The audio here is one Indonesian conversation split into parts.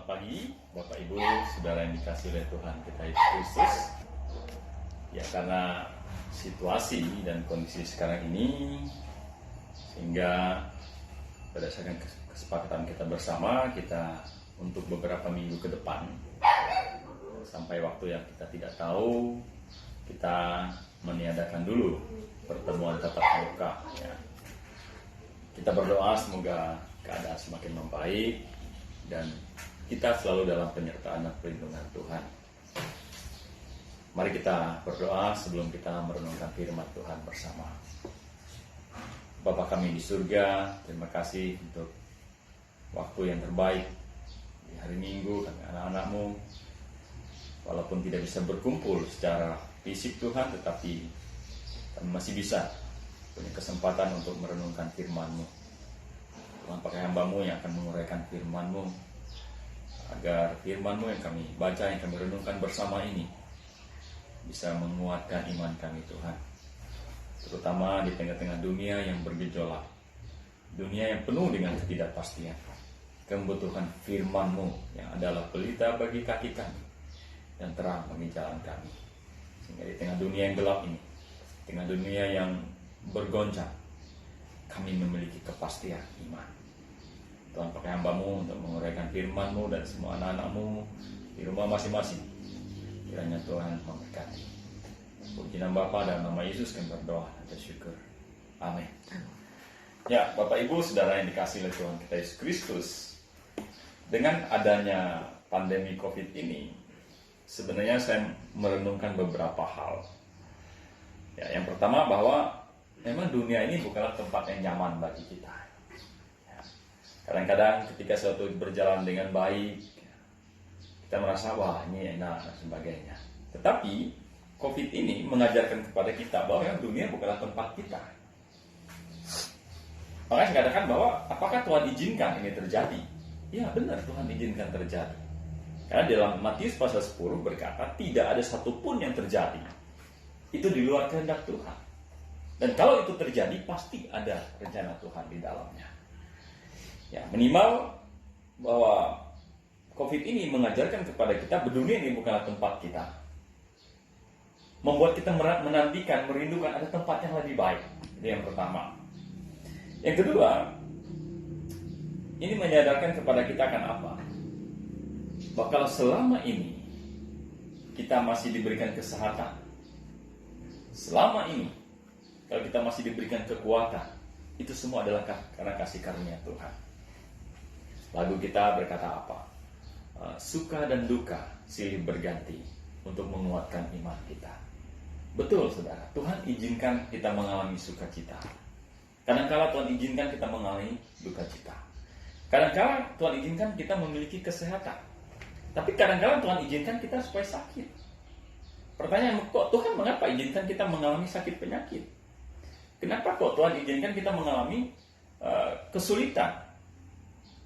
pagi, Bapak Ibu, Saudara yang dikasihi oleh Tuhan kita Yesus Kristus. Ya, karena situasi dan kondisi sekarang ini, sehingga berdasarkan kesepakatan kita bersama, kita untuk beberapa minggu ke depan, sampai waktu yang kita tidak tahu, kita meniadakan dulu pertemuan tatap muka. Ya. Kita berdoa semoga keadaan semakin membaik dan kita selalu dalam penyertaan dan perlindungan Tuhan. Mari kita berdoa sebelum kita merenungkan firman Tuhan bersama. Bapa kami di surga, terima kasih untuk waktu yang terbaik di hari Minggu kami anak-anak-Mu. Walaupun tidak bisa berkumpul secara fisik Tuhan, tetapi kami masih bisa punya kesempatan untuk merenungkan firman-Mu. Tuhan, pakai hamba-Mu yang akan menguraikan firman-Mu, agar firman-Mu yang kami baca, yang kami renungkan bersama ini bisa menguatkan iman kami Tuhan, terutama di tengah-tengah dunia yang bergejolak, dunia yang penuh dengan ketidakpastian. Kami membutuhkan firman-Mu yang adalah pelita bagi kaki kami dan terang bagi jalan kami, sehingga di tengah dunia yang gelap ini, tengah dunia yang bergoncang, kami memiliki kepastian iman. Tuhan, pakai hamba-Mu untuk menguraikan firman-Mu dan semua anak-anak-Mu di rumah masing-masing. Kiranya Tuhan memberkati. Puji nama Bapa dan nama Yesus kami berdoa dan bersyukur. Amin. Ya, Bapak Ibu, Saudara yang dikasihi oleh Tuhan kita Yesus Kristus, dengan adanya pandemi COVID ini, sebenarnya saya merenungkan beberapa hal. Ya, yang pertama bahwa memang dunia ini bukanlah tempat yang nyaman bagi kita. Ya. Kadang-kadang ketika sesuatu berjalan dengan baik, kita merasa wah ini enak dan sebagainya. Tetapi COVID ini mengajarkan kepada kita bahwa dunia bukanlah tempat kita. Makanya saya katakan bahwa apakah Tuhan izinkan ini terjadi? Ya benar, Tuhan izinkan terjadi. Karena dalam Matius pasal 10 berkata tidak ada satupun yang terjadi itu di luar kehendak Tuhan. Dan kalau itu terjadi, pasti ada rencana Tuhan di dalamnya. Ya, minimal bahwa COVID ini mengajarkan kepada kita, dunia ini bukanlah tempat kita. Membuat kita menantikan, merindukan ada tempat yang lebih baik. Itu yang pertama. Yang kedua, ini menyadarkan kepada kita akan apa? Bahwa kalau selama ini kita masih diberikan kesehatan, selama ini kalau kita masih diberikan kekuatan, itu semua adalah karena kasih karunia Tuhan. Lagu kita berkata apa? Suka dan duka silih berganti untuk menguatkan iman kita. Betul, saudara. Tuhan izinkan kita mengalami sukacita. Kadang-kala Tuhan izinkan kita mengalami duka cita. Kadang-kala Tuhan izinkan kita memiliki kesehatan. Tapi kadang-kala Tuhan izinkan kita supaya sakit. Pertanyaan, kok Tuhan mengapa izinkan kita mengalami sakit penyakit? Kenapa kok Tuhan izinkan kita mengalami kesulitan?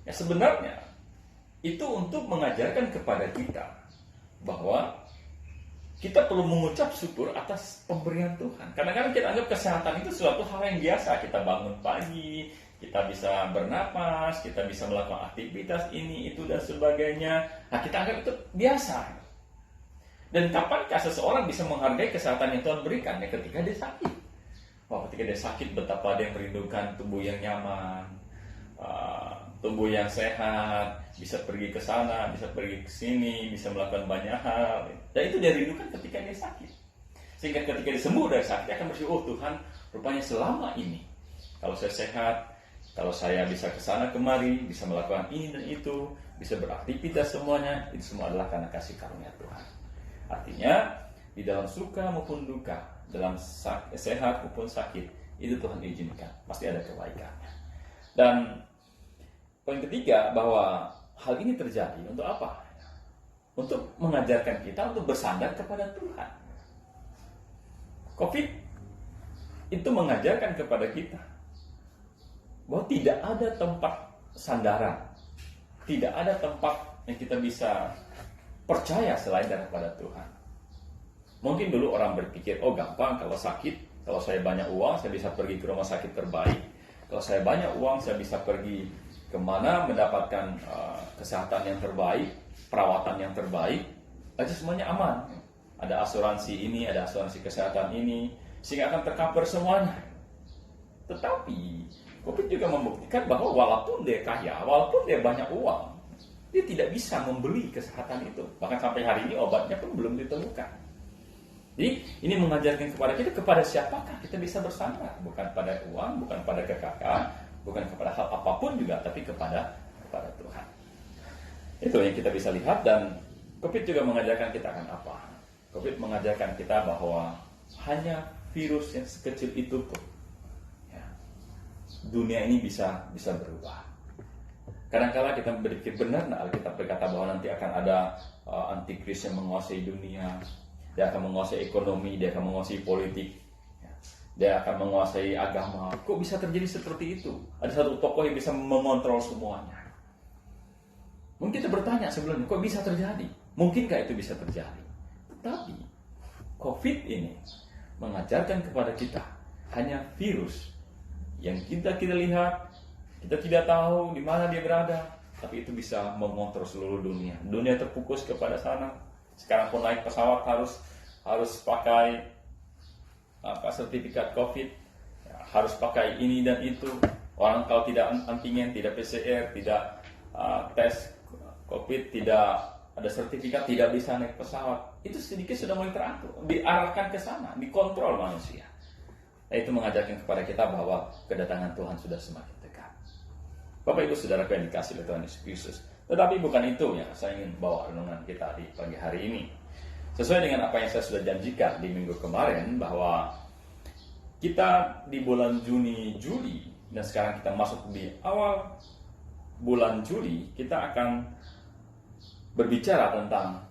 Ya sebenarnya itu untuk mengajarkan kepada kita bahwa kita perlu mengucap syukur atas pemberian Tuhan. Kadang-kadang kita anggap kesehatan itu suatu hal yang biasa. Kita bangun pagi, kita bisa bernapas, kita bisa melakukan aktivitas ini, itu dan sebagainya. Nah, kita anggap itu biasa. Dan kapankah seseorang bisa menghargai kesehatan yang Tuhan berikan? Ya ketika dia sakit. Wah, ketika dia sakit, betapa dia merindukan tubuh yang nyaman, tubuh yang sehat, bisa pergi ke sana, bisa pergi ke sini, bisa melakukan banyak hal. Dan itu dia rindukan ketika dia sakit. Sehingga ketika dia sembuh dari sakit, dia akan bersyukur, oh Tuhan, rupanya selama ini, kalau saya sehat, kalau saya bisa ke sana kemari, bisa melakukan ini dan itu, bisa beraktivitas semuanya, itu semua adalah karena kasih karunia Tuhan. Artinya, di dalam suka maupun duka, dalam sehat maupun sakit, itu Tuhan izinkan, pasti ada kebaikannya. Dan poin ketiga, bahwa hal ini terjadi untuk apa? Untuk mengajarkan kita untuk bersandar kepada Tuhan. COVID itu mengajarkan kepada kita bahwa tidak ada tempat sandaran, tidak ada tempat yang kita bisa percaya selain daripada Tuhan. Mungkin dulu orang berpikir, oh gampang kalau sakit, kalau saya banyak uang, saya bisa pergi ke rumah sakit terbaik. Kalau saya banyak uang, saya bisa pergi kemana mendapatkan kesehatan yang terbaik, perawatan yang terbaik, aja semuanya aman. Ada asuransi ini, ada asuransi kesehatan ini, sehingga akan tercover semuanya. Tetapi COVID juga membuktikan bahwa walaupun dia kaya, walaupun dia banyak uang, dia tidak bisa membeli kesehatan itu. Bahkan sampai hari ini obatnya pun belum ditemukan. Jadi ini mengajarkan kepada kita, kepada siapakah kita bisa bersandar? Bukan pada uang, bukan pada kekayaan, bukan kepada hal apapun juga, tapi kepada Tuhan. Itu yang kita bisa lihat. Dan COVID juga mengajarkan kita akan apa? COVID mengajarkan kita bahwa hanya virus yang sekecil itu pun, ya, dunia ini bisa berubah. Kadang-kala kita berpikir benar, Alkitab berkata bahwa nanti akan ada antikris yang menguasai dunia. Dia akan menguasai ekonomi, dia akan menguasai politik, ya, dia akan menguasai agama. Kok bisa terjadi seperti itu? Ada satu tokoh yang bisa mengontrol semuanya. Mungkin kita bertanya sebelumnya, kok bisa terjadi? Mungkinkah itu bisa terjadi? Tetapi COVID ini mengajarkan kepada kita hanya virus yang kita lihat, kita tidak tahu di mana dia berada, tapi itu bisa mengontrol seluruh dunia. Dunia terfokus kepada sana. Sekarang pun naik pesawat harus pakai sertifikat COVID, ya, harus pakai ini dan itu. Orang kalau tidak antigen, tidak PCR, tidak tes COVID, tidak ada sertifikat, tidak bisa naik pesawat. Itu sedikit sudah mulai teratur, diarahkan ke sana, dikontrol manusia. Nah, itu mengajarkan kepada kita bahwa kedatangan Tuhan sudah semakin dekat. Bapak Ibu Saudara yang dikasihi oleh Tuhan Yesus Kristus. Tetapi bukan itu yang saya ingin bawa renungan kita di pagi hari ini. Sesuai dengan apa yang saya sudah janjikan di minggu kemarin, bahwa kita di bulan Juni, Juli, dan sekarang kita masuk di awal bulan Juli, kita akan berbicara tentang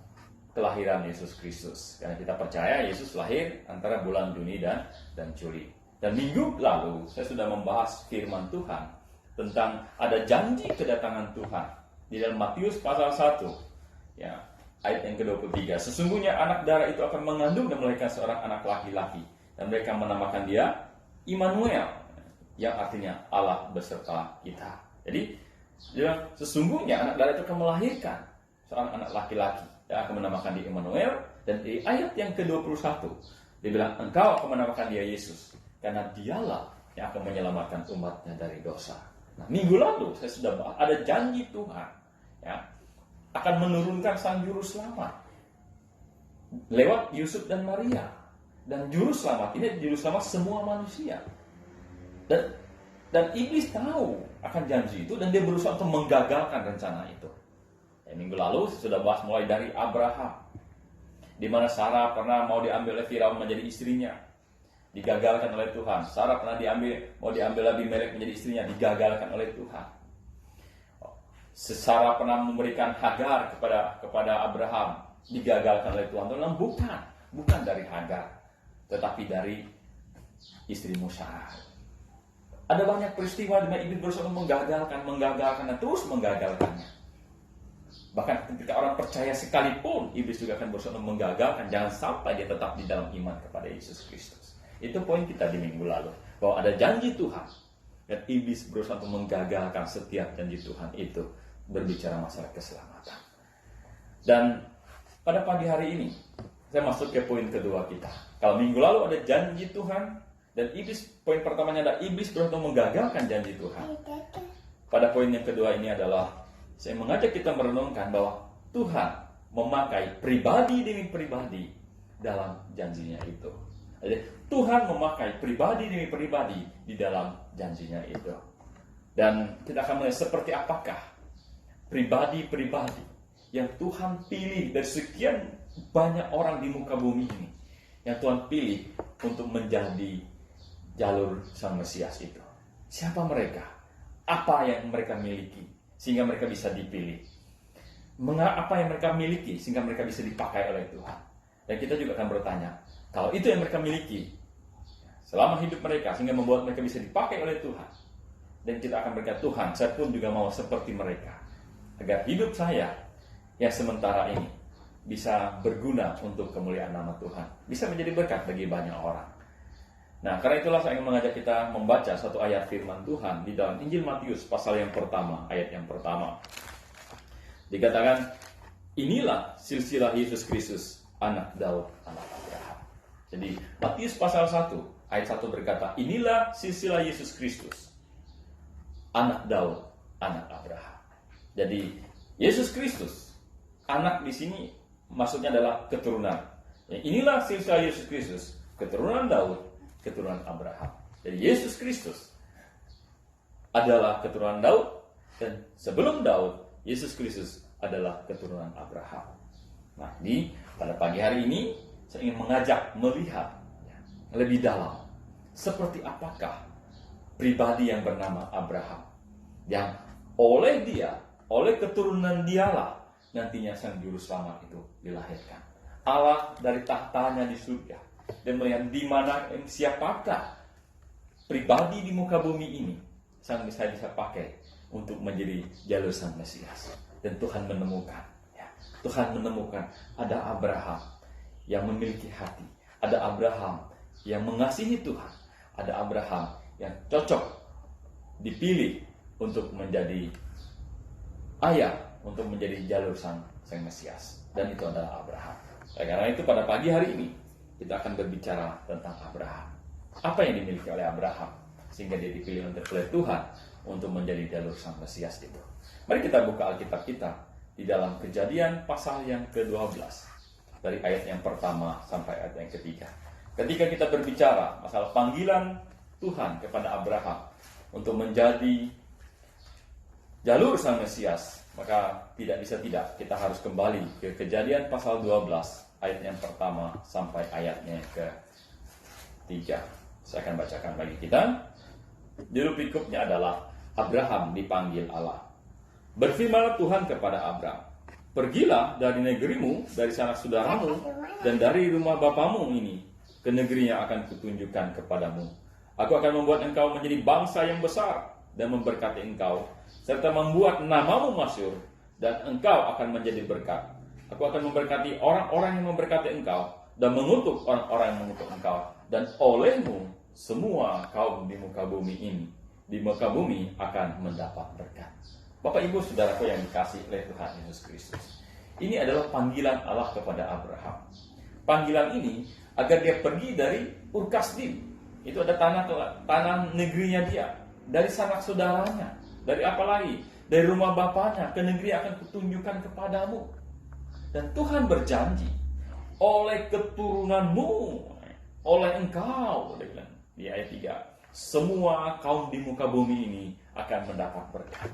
kelahiran Yesus Kristus. Karena kita percaya Yesus lahir antara bulan Juni dan Juli. Dan minggu lalu saya sudah membahas firman Tuhan tentang ada janji kedatangan Tuhan di dalam Matius pasal 1, ya, ayat yang ke-23. Sesungguhnya anak darah itu akan mengandung dan melahirkan seorang anak laki-laki, dan mereka menamakan dia Immanuel, yang artinya Allah beserta kita. Jadi sesungguhnya anak darah itu akan melahirkan seorang anak laki-laki, dan akan menamakan dia Immanuel. Dan di ayat yang ke-21 dibilang, engkau akan menamakan dia Yesus, karena dialah yang akan menyelamatkan umatnya dari dosa. Nah, minggu lalu saya sudah bahas ada janji Tuhan, ya, akan menurunkan sang juru selamat lewat Yusuf dan Maria. Dan juru selamat ini juru selamat semua manusia. Dan iblis tahu akan janji itu, dan dia berusaha untuk menggagalkan rencana itu. Minggu lalu sudah bahas mulai dari Abraham, di mana Sarah pernah mau diambil oleh Firaun menjadi istrinya, digagalkan oleh Tuhan. Sarah pernah mau diambil Abimelek menjadi istrinya, digagalkan oleh Tuhan. Sarah pernah memberikan Hagar kepada Abraham, digagalkan oleh Tuhan. Tuhan bukan dari Hagar, tetapi dari istri Musa. Ada banyak peristiwa di mana iblis berusaha menggagalkan dan terus menggagalkannya. Bahkan ketika orang percaya sekalipun, iblis juga akan berusaha menggagalkan. Jangan sampai dia tetap di dalam iman kepada Yesus Kristus. Itu poin kita di minggu lalu, bahwa ada janji Tuhan, dan iblis berusaha untuk menggagalkan setiap janji Tuhan itu, berbicara masalah keselamatan. Dan pada pagi hari ini saya masuk ke poin kedua kita. Kalau minggu lalu ada janji Tuhan, dan iblis, poin pertamanya adalah iblis berusaha untuk menggagalkan janji Tuhan. Pada poin yang kedua ini adalah saya mengajak kita merenungkan bahwa Tuhan memakai pribadi demi pribadi dalam janjinya itu. Jadi, Tuhan memakai pribadi demi pribadi di dalam janjinya itu. Dan kita akan melihat seperti apakah pribadi-pribadi yang Tuhan pilih dari sekian banyak orang di muka bumi ini, yang Tuhan pilih untuk menjadi jalur Sang Mesias itu. Siapa mereka? Apa yang mereka miliki sehingga mereka bisa dipilih? Apa yang mereka miliki sehingga mereka bisa dipakai oleh Tuhan? Dan kita juga akan bertanya, kalau itu yang mereka miliki selama hidup mereka sehingga membuat mereka bisa dipakai oleh Tuhan, dan kita akan berkata, Tuhan, saya pun juga mau seperti mereka, agar hidup saya yang sementara ini bisa berguna untuk kemuliaan nama Tuhan, bisa menjadi berkat bagi banyak orang. Nah, karena itulah saya ingin mengajak kita membaca satu ayat firman Tuhan di dalam Injil Matius pasal yang pertama, ayat yang pertama. Dikatakan, inilah silsilah Yesus Kristus, anak Daud, anak Abraham. Jadi, Matius pasal 1, ayat 1 berkata, inilah silsilah Yesus Kristus, anak Daud, anak Abraham. Jadi, Yesus Kristus, anak di sini maksudnya adalah keturunan. Inilah silsilah Yesus Kristus, keturunan Daud, keturunan Abraham. Jadi Yesus Kristus adalah keturunan Daud, dan sebelum Daud, Yesus Kristus adalah keturunan Abraham. Nah, pada pagi hari ini saya ingin mengajak melihat lebih dalam seperti apakah pribadi yang bernama Abraham, yang oleh keturunan dialah nantinya sang juru selamat itu dilahirkan. Allah dari tahtanya di surga dan melihat di mana siapakah pribadi di muka bumi ini sang bisa pakai untuk menjadi jalur sang Mesias. Dan Tuhan menemukan, Tuhan menemukan ada Abraham yang memiliki hati, ada Abraham yang mengasihi Tuhan, ada Abraham yang cocok dipilih untuk menjadi ayah, untuk menjadi jalur sang Mesias. Dan itu adalah Abraham. Karena itu pada pagi hari ini kita akan berbicara tentang Abraham. Apa yang dimiliki oleh Abraham sehingga dia dipilih oleh Tuhan untuk menjadi jalur sang Mesias itu. Mari kita buka Alkitab kita di dalam Kejadian pasal yang ke-12 dari ayat yang pertama sampai ayat yang ketiga. Ketika kita berbicara masalah panggilan Tuhan kepada Abraham untuk menjadi jalur sang Mesias, maka tidak bisa tidak kita harus kembali ke Kejadian pasal 12 ayat yang pertama sampai ayatnya ke-3. Saya akan bacakan bagi kita. Judul berikutnya adalah Abraham dipanggil Allah. Berfirmanlah Tuhan kepada Abraham, pergilah dari negerimu, dari sanak saudaramu, dan dari rumah bapamu ini, ke negeri yang akan kutunjukkan kepadamu. Aku akan membuat engkau menjadi bangsa yang besar, dan memberkati engkau, serta membuat namamu masyhur, dan engkau akan menjadi berkat. Aku akan memberkati orang-orang yang memberkati engkau, dan mengutuk orang-orang yang mengutuk engkau. Dan olehmu, semua kaum di muka bumi akan mendapat berkat. Bapak Ibu Saudaraku yang dikasihi oleh Tuhan Yesus Kristus, ini adalah panggilan Allah kepada Abraham. Panggilan ini agar dia pergi dari Ur Kasdim. Itu ada tanah negerinya dia, dari sanak saudaranya, dari apa lagi? Dari rumah bapaknya, ke negeri akan kutunjukkan kepadamu. Dan Tuhan berjanji, oleh keturunanmu, oleh engkau, di ayat 3, semua kaum di muka bumi ini akan mendapat berkat.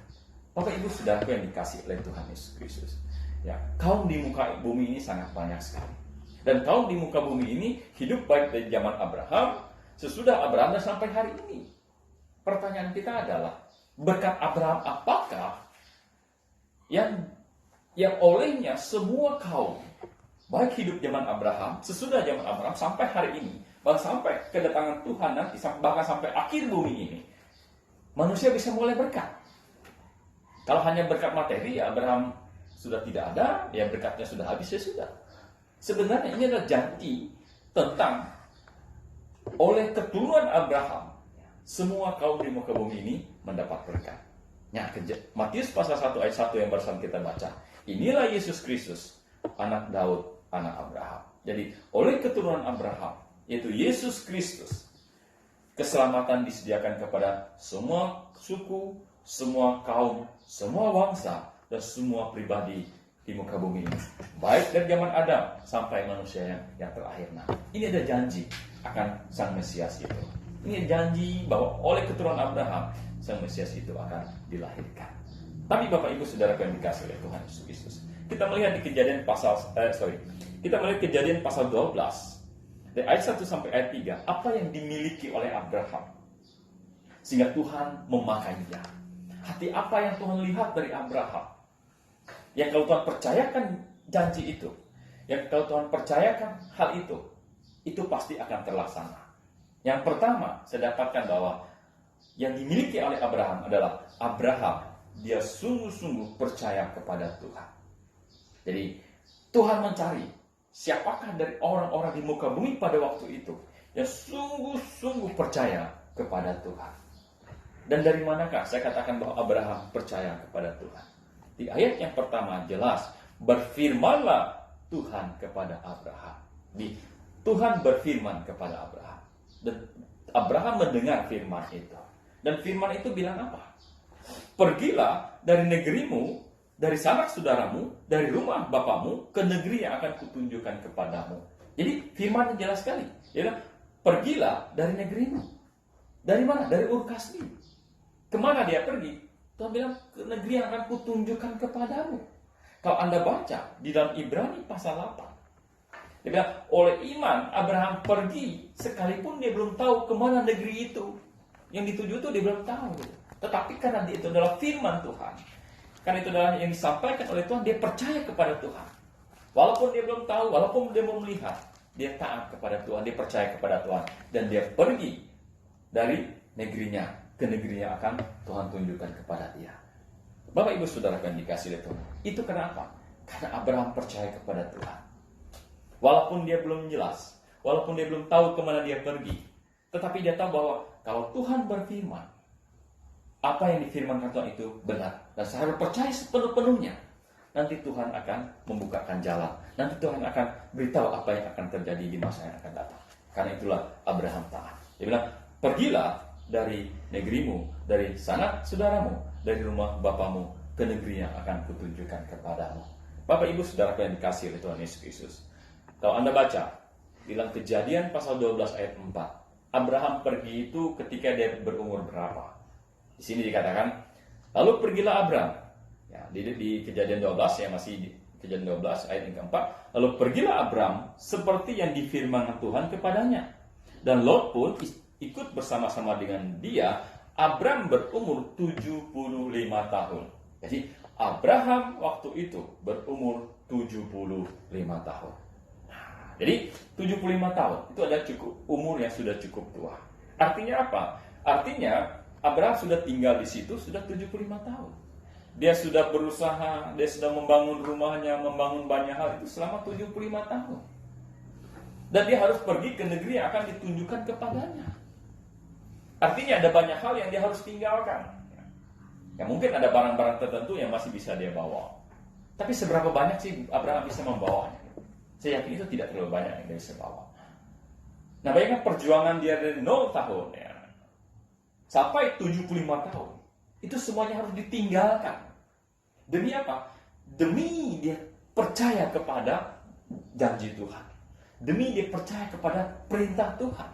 Bapak Ibu Saudaraku yang dikasihi oleh Tuhan Yesus Kristus, kaum di muka bumi ini sangat banyak sekali. Dan kaum di muka bumi ini hidup baik dari zaman Abraham, sesudah Abraham dan sampai hari ini. Pertanyaan kita adalah, berkat Abraham apakah yang olehnya semua kaum, baik hidup zaman Abraham, sesudah zaman Abraham, sampai hari ini, bahkan sampai kedatangan Tuhan nanti, bahkan sampai akhir bumi ini, manusia bisa mulai berkat. Kalau hanya berkat materi, Abraham sudah tidak ada, berkatnya sudah habis, sudah. Sebenarnya ini adalah janji tentang oleh keturunan Abraham, semua kaum di muka bumi ini mendapat berkat. Matius pasal 1 ayat 1 yang barusan kita baca. Inilah Yesus Kristus, anak Daud, anak Abraham. Jadi oleh keturunan Abraham, yaitu Yesus Kristus, keselamatan disediakan kepada semua suku, semua kaum, semua bangsa, dan semua pribadi di muka bumi ini. Baik dari zaman Adam sampai manusia yang terakhir. Nah, ini ada janji akan sang Mesias itu. Ini janji bahwa oleh keturunan Abraham, sang Mesias itu akan dilahirkan. Tapi Bapak Ibu Saudara yang dikasihi oleh Tuhan Yesus Kristus, kita melihat di Kejadian pasal 12 dari ayat 1 sampai ayat 3, apa yang dimiliki oleh Abraham sehingga Tuhan memakainya. Hati apa yang Tuhan lihat dari Abraham? Yang kalau Tuhan percayakan janji itu, yang kalau Tuhan percayakan hal itu pasti akan terlaksana. Yang pertama, saya dapatkan bahwa yang dimiliki oleh Abraham adalah Abraham, dia sungguh-sungguh percaya kepada Tuhan. Jadi Tuhan mencari siapakah dari orang-orang di muka bumi pada waktu itu yang sungguh-sungguh percaya kepada Tuhan. Dan dari manakah saya katakan bahwa Abraham percaya kepada Tuhan? Di ayat yang pertama jelas, berfirmanlah Tuhan kepada Abraham. Tuhan berfirman kepada Abraham. Dan Abraham mendengar firman itu. Dan firman itu bilang apa? Pergilah dari negerimu, dari sanak saudaramu, dari rumah bapamu, ke negeri yang akan kutunjukkan kepadamu. Jadi firman yang jelas sekali. Dia bilang, pergilah dari negerimu. Dari mana? Dari Ur Kasdim. Kemana dia pergi? Tuhan bilang, ke negeri yang akan kutunjukkan kepadamu. Kalau Anda baca di dalam Ibrani pasal 8, dia bilang, oleh iman Abraham pergi sekalipun dia belum tahu kemana negeri itu. Yang dituju itu dia belum tahu. Tetapi karena itu adalah firman Tuhan, karena itu adalah yang disampaikan oleh Tuhan, dia percaya kepada Tuhan. Walaupun dia belum tahu, walaupun dia belum melihat, dia taat kepada Tuhan, dia percaya kepada Tuhan. Dan dia pergi dari negerinya ke negeri yang akan Tuhan tunjukkan kepada dia. Bapak Ibu Saudara yang dikasih oleh Tuhan, itu kenapa? Karena Abraham percaya kepada Tuhan. Walaupun dia belum jelas, walaupun dia belum tahu kemana dia pergi, tetapi dia tahu bahwa kalau Tuhan berfirman, apa yang difirmankan Tuhan itu benar. Dan saya harus percaya sepenuh-penuhnya. Nanti Tuhan akan membukakan jalan. Nanti Tuhan akan beritahu apa yang akan terjadi di masa yang akan datang. Karena itulah Abraham taat. Dia bilang, pergilah dari negerimu, dari sanak saudaramu, dari rumah bapamu, ke negeri yang akan kutunjukkan kepadamu. Bapak Ibu Saudara yang dikasih oleh Tuhan Yesus Kristus, kalau Anda baca, bilang Kejadian pasal 12 ayat 4, Abraham pergi itu ketika dia berumur berapa? Di sini dikatakan, lalu pergilah Abraham. Ya, di Kejadian 12, ya masih di Kejadian 12 ayat yang keempat, lalu pergilah Abraham seperti yang difirmankan Tuhan kepadanya. Dan Lot pun ikut bersama-sama dengan dia. Abraham berumur 75 tahun. Jadi Abraham waktu itu berumur 75 tahun. Jadi 75 tahun itu adalah cukup umur yang sudah cukup tua. Artinya apa? Artinya Abraham sudah tinggal di situ sudah 75 tahun. Dia sudah berusaha, dia sudah membangun rumahnya, membangun banyak hal itu selama 75 tahun. Dan dia harus pergi ke negeri yang akan ditunjukkan kepadanya. Artinya ada banyak hal yang dia harus tinggalkan. Ya mungkin ada barang-barang tertentu yang masih bisa dia bawa. Tapi seberapa banyak sih Abraham bisa membawanya? Saya yakin itu tidak terlalu banyak yang dia bisa bawa. Nah, bayangkan perjuangan dia dari 0 tahun ya, sampai 75 tahun. Itu semuanya harus ditinggalkan. Demi apa? Demi dia percaya kepada janji Tuhan. Demi dia percaya kepada perintah Tuhan.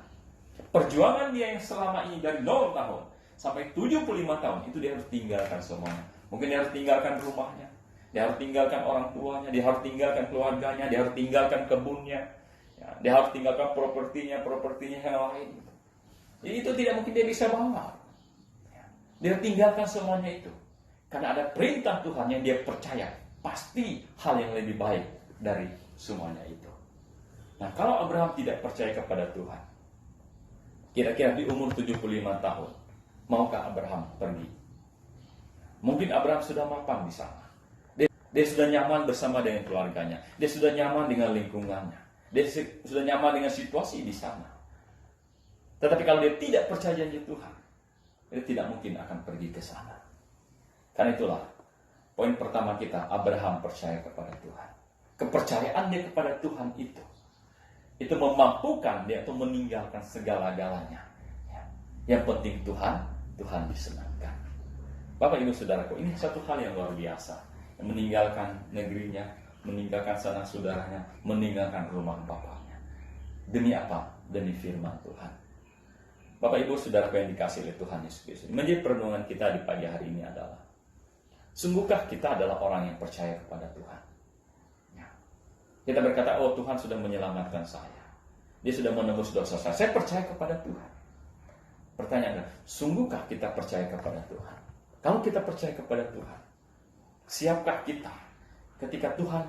Perjuangan dia yang selama ini dari 0 tahun sampai 75 tahun itu dia harus tinggalkan semuanya. Mungkin dia harus tinggalkan rumahnya, dia harus tinggalkan orang tuanya, dia harus tinggalkan keluarganya, dia harus tinggalkan kebunnya, ya, dia harus tinggalkan propertinya yang lain. Jadi itu tidak mungkin dia bisa bawa. Ya, dia tinggalkan semuanya itu karena ada perintah Tuhan yang dia percaya pasti hal yang lebih baik dari semuanya itu. Nah, kalau Abraham tidak percaya kepada Tuhan, kira-kira di umur 75 tahun, maukah Abraham pergi? Mungkin Abraham sudah mapan di sana. Dia sudah nyaman bersama dengan keluarganya. Dia sudah nyaman dengan lingkungannya. Dia sudah nyaman dengan situasi di sana. Tetapi kalau dia tidak percaya janji Tuhan, dia tidak mungkin akan pergi ke sana. Karena itulah, poin pertama kita, Abraham percaya kepada Tuhan. Kepercayaan dia kepada Tuhan itu memampukan dia untuk meninggalkan segala-galanya. Yang penting Tuhan disenangkan. Bapak Ibu Saudaraku, ini satu hal yang luar biasa. Meninggalkan negerinya, meninggalkan sanak saudaranya, meninggalkan rumah bapaknya. Demi apa? Demi firman Tuhan. Bapak Ibu Saudaraku yang dikasihi oleh Tuhan Yesus Kristus, menjadi perenungan kita di pagi hari ini adalah, sungguhkah kita adalah orang yang percaya kepada Tuhan? Kita berkata, oh Tuhan sudah menyelamatkan saya. Dia sudah menembus dosa saya. Saya percaya kepada Tuhan. Pertanyaannya, sungguhkah kita percaya kepada Tuhan? Kalau kita percaya kepada Tuhan, siapkah kita ketika Tuhan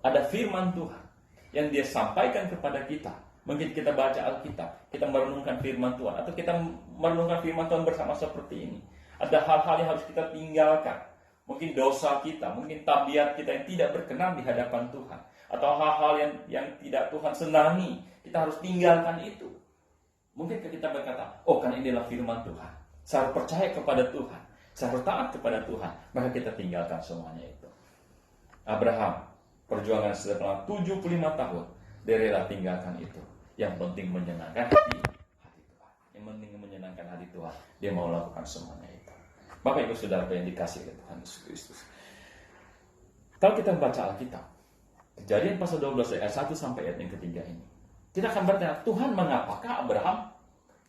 ada firman Tuhan yang dia sampaikan kepada kita? Mungkin kita baca Alkitab, kita merenungkan firman Tuhan, atau kita merenungkan firman Tuhan bersama seperti ini. Ada hal-hal yang harus kita tinggalkan. Mungkin dosa kita, mungkin tabiat kita yang tidak berkenan di hadapan Tuhan, atau hal-hal yang tidak Tuhan senangi, kita harus tinggalkan itu. Mungkin kita berkata, oh karena inilah firman Tuhan, saya harus percaya kepada Tuhan, saya harus taat kepada Tuhan, maka kita tinggalkan semuanya itu. Abraham, perjuangan selama 75 tahun, dia rela tinggalkan itu. Yang penting menyenangkan hati Tuhan. Yang penting menyenangkan hati Tuhan, dia mau lakukan semuanya itu. Bapak Ibu Saudara yang dikasih oleh Tuhan Yesus Kristus. Kalau kita membaca Alkitab, Kejadian pasal 12 ayat 1 sampai ayat yang ketiga ini, kita akan bertanya, Tuhan mengapakah Abraham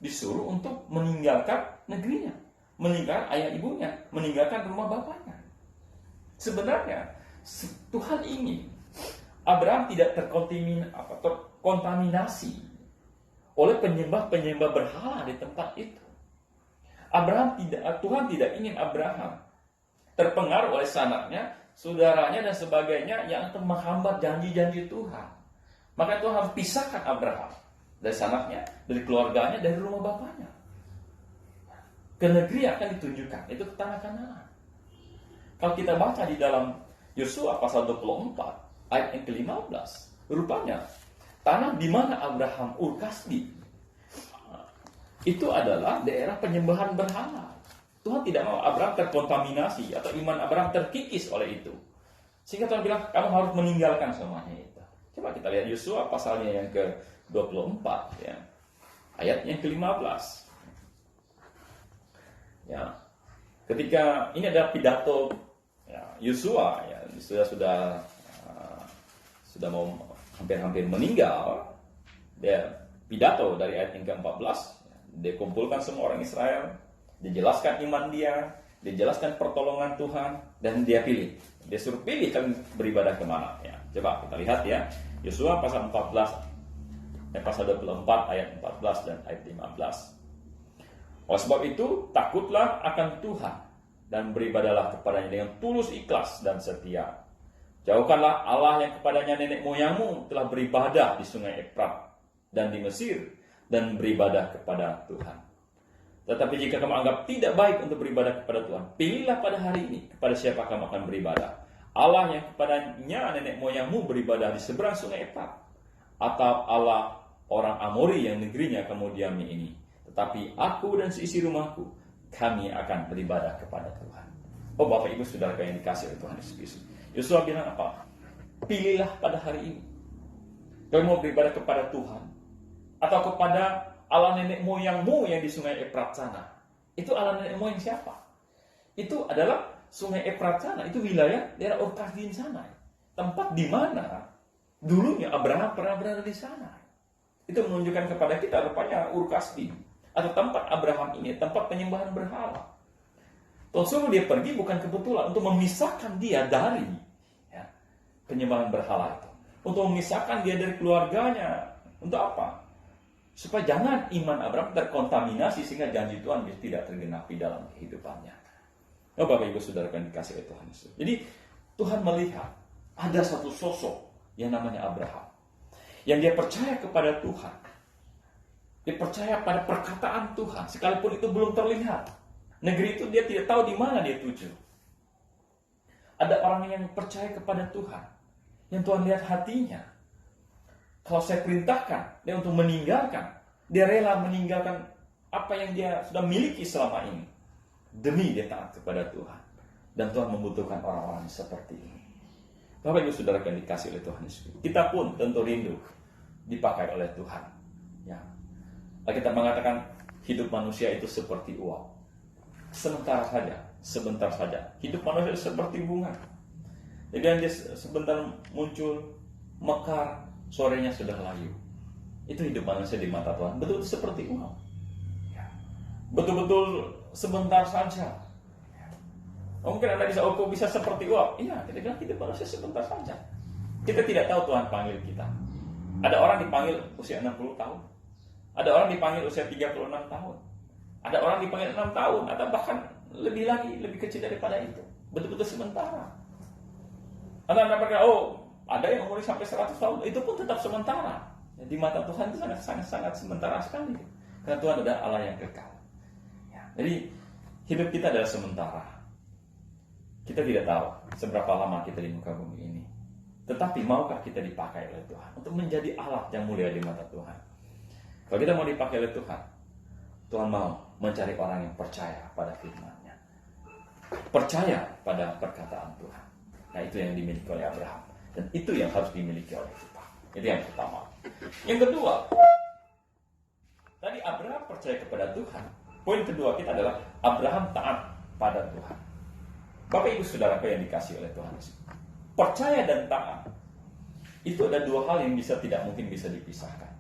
disuruh untuk meninggalkan negerinya, meninggalkan ayah ibunya, meninggalkan rumah bapaknya? Sebenarnya Tuhan ingin Abraham tidak terkontaminasi oleh penyembah-penyembah berhala di tempat itu. Tuhan tidak ingin Abraham terpengaruh oleh sanaknya, saudaranya dan sebagainya yang akan menghambat janji-janji Tuhan. Maka Tuhan harus pisahkan Abraham dari sanaknya, dari keluarganya, dari rumah bapaknya. Ke negeri akan ditunjukkan, itu ke tanah Kanaan. Kalau kita baca di dalam Yosua pasal 24 ayat yang ke-15, rupanya tanah di mana Abraham Ur-Kasdi itu adalah daerah penyembahan berhala. Tuhan tidak mau Abraham terkontaminasi atau iman Abraham terkikis oleh itu. Sehingga Tuhan bilang, kamu harus meninggalkan semuanya itu. Coba kita lihat Yosua pasalnya yang ke-24 ya. Ayat yang ke-15. Ya. Ketika ini adalah pidato ya, Yosua ya, sudah mau hampir-hampir meninggal. Dia pidato dari ayat yang ke-14, ya, dia kumpulkan semua orang Israel, dijelaskan iman dia, dijelaskan pertolongan Tuhan, dan dia pilih. Dia suruh pilih kalian beribadah kemana. Ya, coba kita lihat ya. Yosua pasal 14, pasal 24 ayat 14 dan ayat 15. Oleh sebab itu, takutlah akan Tuhan dan beribadahlah kepadanya dengan tulus ikhlas dan setia. Jauhkanlah Allah yang kepadanya nenek moyangmu telah beribadah di sungai Efrat dan di Mesir dan beribadah kepada Tuhan. Tetapi jika kamu anggap tidak baik untuk beribadah kepada Tuhan, pilihlah pada hari ini kepada siapa kamu akan beribadah. Allah yang kepadanya nenek moyangmu beribadah di seberang sungai Efrat, atau Allah orang Amori yang negerinya kamu diami ini. Tetapi aku dan seisi rumahku, kami akan beribadah kepada Tuhan. Oh Bapak Ibu Saudara yang dikasih oleh Tuhan Yesus Kristus. Yosua bilang apa? Pilihlah pada hari ini. Kamu mau beribadah kepada Tuhan atau kepada Allah nenek moyangmu yang di sungai Efrat sana. Itu Allah nenek moyang siapa? Itu adalah sungai Efrat sana. Itu wilayah daerah Ur-Kasdim sana. Tempat di mana dulunya Abraham pernah berada di sana. Itu menunjukkan kepada kita rupanya Ur-Kasdim atau tempat Abraham ini, tempat penyembahan berhala. Tuhan suruh dia pergi bukan kebetulan, untuk memisahkan dia dari ya, penyembahan berhala itu. Untuk memisahkan dia dari keluarganya. Untuk apa? Supaya jangan iman Abraham terkontaminasi sehingga janji Tuhan tidak tergenapi dalam kehidupannya. Oh Bapak Ibu Saudara yang dikasih oleh Tuhan Yesus. Jadi Tuhan melihat ada satu sosok yang namanya Abraham, yang dia percaya kepada Tuhan. Dia percaya pada perkataan Tuhan, sekalipun itu belum terlihat. Negeri itu dia tidak tahu di mana dia tuju. Ada orang yang percaya kepada Tuhan, yang Tuhan lihat hatinya. Kalau saya perintahkan dia untuk meninggalkan, dia rela meninggalkan apa yang dia sudah miliki selama ini, demi dia taat kepada Tuhan. Dan Tuhan membutuhkan orang-orang seperti ini. Bapak Ibu Saudara yang dikasih oleh Tuhan Yesus, kita pun tentu rindu dipakai oleh Tuhan. Ya. Kita mengatakan hidup manusia itu seperti uap, sebentar saja. Hidup manusia itu seperti bunga. Jadi dia sebentar muncul, mekar, sorenya sudah layu. Itu hidup manusia di mata Tuhan. Betul seperti uap. Ya. Betul-betul sebentar saja. Ya. Mungkin Anda bisa, kok bisa seperti uap? Iya, kita bilang hidup manusia sebentar saja. Kita tidak tahu Tuhan panggil kita. Ada orang dipanggil usia 60 tahun. Ada orang dipanggil usia 36 tahun. Ada orang dipanggil 6 tahun. Atau bahkan lebih lagi, lebih kecil daripada itu. Betul-betul sementara. Anda berkata, ada yang umurnya sampai 100 tahun. Itu pun tetap sementara. Di mata Tuhan itu sangat sementara sekali. Karena Tuhan adalah Allah yang kekal. Ya, jadi hidup kita adalah sementara. Kita tidak tahu seberapa lama kita di muka bumi ini. Tetapi maukah kita dipakai oleh Tuhan untuk menjadi Allah yang mulia di mata Tuhan? Kalau kita mau dipakai oleh Tuhan, Tuhan mau mencari orang yang percaya pada firman-Nya, percaya pada perkataan Tuhan. Nah, itu yang dimiliki oleh Abraham, dan itu yang harus dimiliki oleh kita. Itu yang pertama. Yang kedua, tadi Abraham percaya kepada Tuhan. Poin kedua kita adalah Abraham taat pada Tuhan. Bapak Ibu Saudaraku yang dikasihi oleh Tuhan, percaya dan taat itu ada dua hal yang tidak mungkin bisa dipisahkan.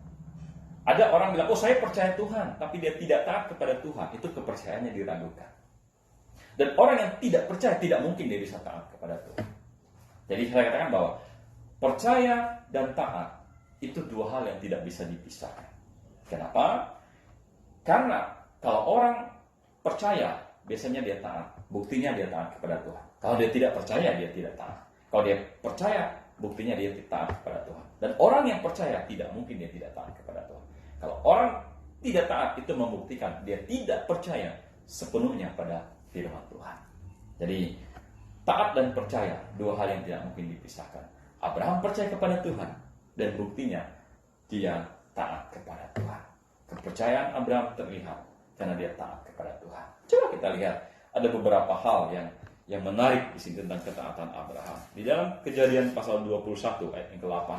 Ada orang bilang, oh saya percaya Tuhan, tapi dia tidak taat kepada Tuhan. Itu kepercayaannya diragukan. Dan orang yang tidak percaya, tidak mungkin dia bisa taat kepada Tuhan. Jadi saya katakan bahwa percaya dan taat itu dua hal yang tidak bisa dipisahkan. Kenapa? Karena kalau orang percaya, biasanya dia taat. Buktinya dia taat kepada Tuhan. Kalau dia tidak percaya, dia tidak taat. Kalau dia percaya, buktinya dia taat kepada Tuhan. Dan orang yang percaya, tidak mungkin dia tidak taat kepada Tuhan. Kalau orang tidak taat, itu membuktikan dia tidak percaya sepenuhnya pada firman Tuhan. Jadi, taat dan percaya, dua hal yang tidak mungkin dipisahkan. Abraham percaya kepada Tuhan, dan buktinya dia taat kepada Tuhan. Kepercayaan Abraham terlihat karena dia taat kepada Tuhan. Coba kita lihat, ada beberapa hal yang menarik di sini tentang ketaatan Abraham. Di dalam Kejadian pasal 21 ayat yang ke-8.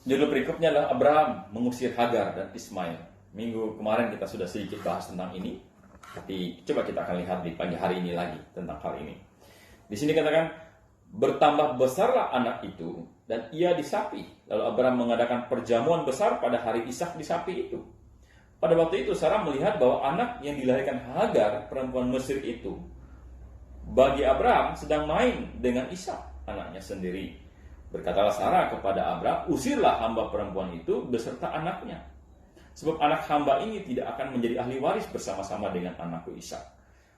Judul berikutnya adalah Abraham mengusir Hagar dan Ismail. Minggu kemarin kita sudah sedikit bahas tentang ini. Tapi coba kita akan lihat di pagi hari ini lagi tentang hal ini. Di sini katakan, bertambah besarlah anak itu dan ia disapi. Lalu Abraham mengadakan perjamuan besar pada hari Ishak di sapi itu. Pada waktu itu Sarah melihat bahwa anak yang dilahirkan Hagar, perempuan Mesir itu, bagi Abraham sedang main dengan Ishak, anaknya sendiri. Berkatalah Sarah kepada Abraham, usirlah hamba perempuan itu beserta anaknya. Sebab anak hamba ini tidak akan menjadi ahli waris bersama-sama dengan anakku Ishak.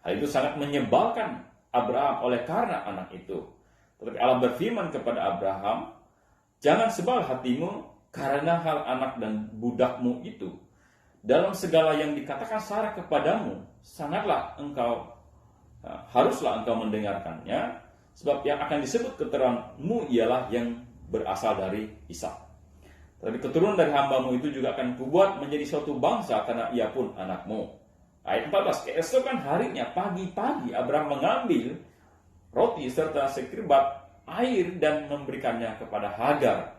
Hal itu sangat menyebalkan Abraham oleh karena anak itu. Tetapi Allah berfirman kepada Abraham, jangan sebal hatimu karena hal anak dan budakmu itu. Dalam segala yang dikatakan Sarah kepadamu, haruslah engkau mendengarkannya. Sebab yang akan disebut keturunanmu ialah yang berasal dari Ishak. Tapi keturunan dari hambamu itu juga akan kubuat menjadi suatu bangsa karena ia pun anakmu. Ayat 14, keesokan harinya pagi-pagi Abraham mengambil roti serta sekirbat air dan memberikannya kepada Hagar.